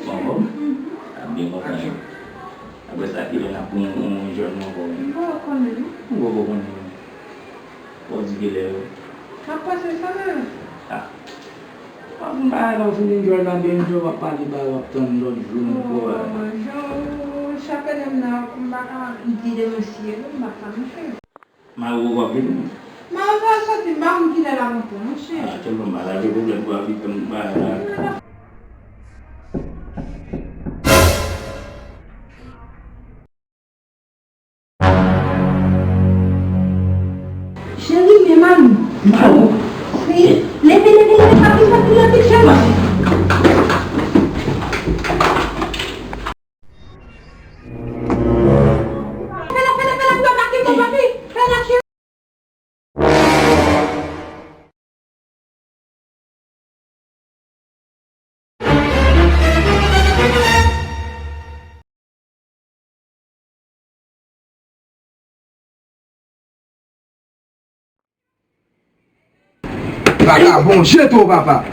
Mau? Sabi mo kayo. Abas lagi lang akong journal mo ko. Bawa ko na. Pause gila. Apa sih sana? Ah. Ang araw sa yung journal din jo mapalibawak tong room ko. Siapa yang nak baka ide masih baka masih. Mauwag din. Mau sa timbang kita lang po masih. Coba malagi ko lang buwag itong Sherry memang mau. lebih habis siapa? Pela gua makin gua makin. Pela siapa? Papa, bon, chez toi, papa.